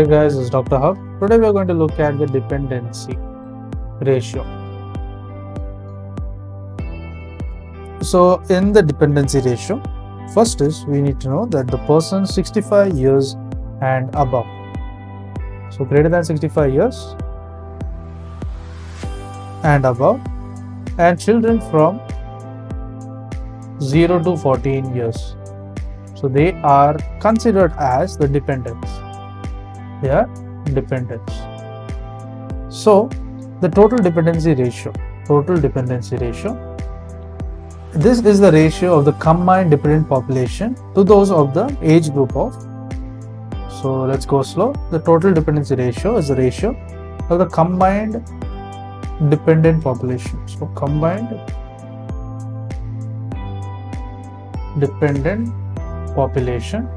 Hey guys, it's Dr. Hub. Today we are going to look at the dependency ratio. So in the dependency ratio, first is we need to know that the person 65 years and above. So greater than 65 years and above, and children from 0 to 14 years. So they are considered as the dependents. They are dependents. So the total dependency ratio, this is the ratio of the combined dependent population to those of the age group of, so let's go slow. The total dependency ratio is the ratio of the combined dependent population. So combined dependent population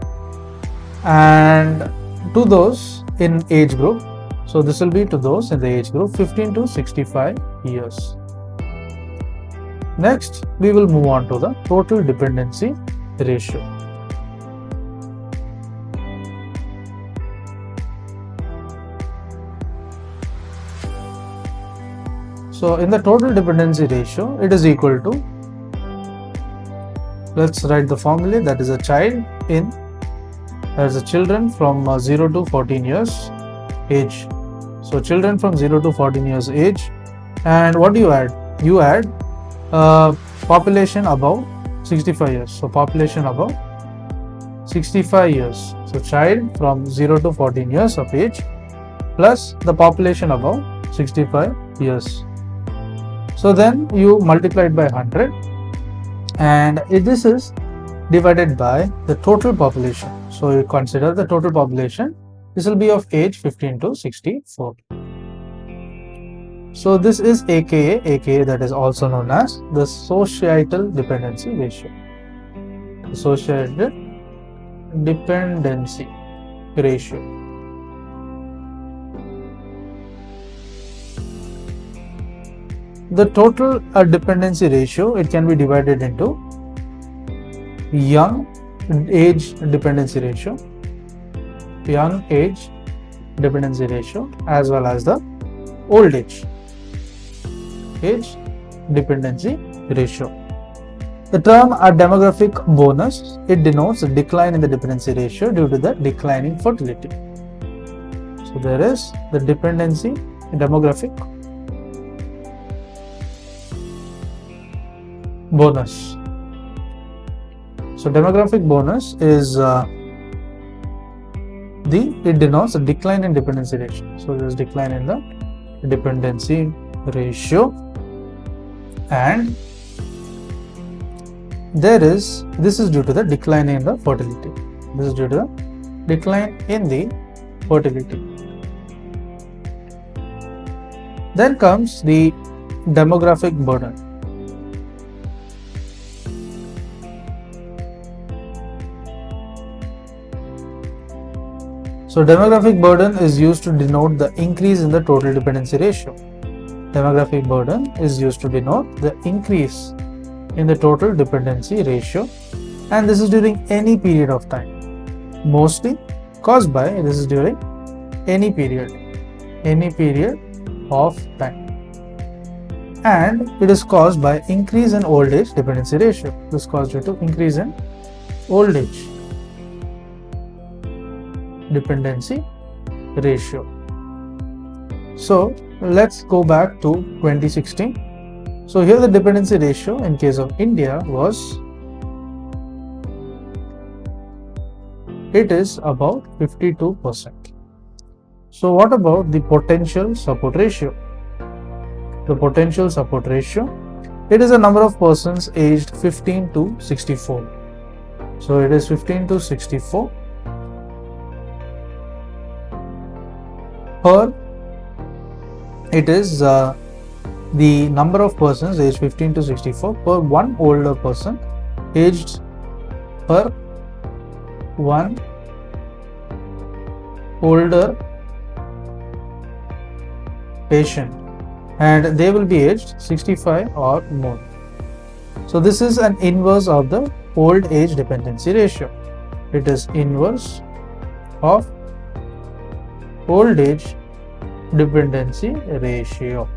and to those in age group. So this will be to those in the age group 15 to 65 years. Next, we will move on to the total dependency ratio. So in the total dependency ratio, it is equal to, let's write the formula, that is a child in, as a children from 0 to 14 years age. So children from 0 to 14 years age, and what do you add? You add population above 65 years. So population above 65 years. So child from 0 to 14 years of age plus the population above 65 years. So then you multiply it by 100, and this is divided by the total population. So you consider the total population. This will be of age 15 to 64. So this is aka that is also known as the societal dependency ratio. The societal dependency ratio. The total dependency ratio, it can be divided into young age dependency ratio, as well as the old age dependency ratio. The term a demographic bonus, it denotes a decline in the dependency ratio due to the declining fertility. So there is the dependency demographic bonus. So demographic bonus is it denotes a decline in dependency ratio. So there is decline in the dependency ratio, and this is due to the decline in the fertility. This is due to the decline in the fertility. Then comes the demographic burden. So demographic burden is used to denote the increase in the total dependency ratio. Demographic burden is used to denote the increase in the total dependency ratio, and this is during any period of time. Mostly caused by, this is during any period of time. And it is caused by increase in old age dependency ratio. This is caused due to increase in old age dependency ratio. So let's go back to 2016. So here the dependency ratio in case of India was, it is about 52%. So what about the potential support ratio? The potential support ratio, it is a number of persons aged 15 to 64. So it is 15 to 64 per, it is the number of persons aged 15 to 64 per one older person aged, per one older patient, and they will be aged 65 or more. So this is an inverse of the old age dependency ratio. It is inverse of old age dependency ratio.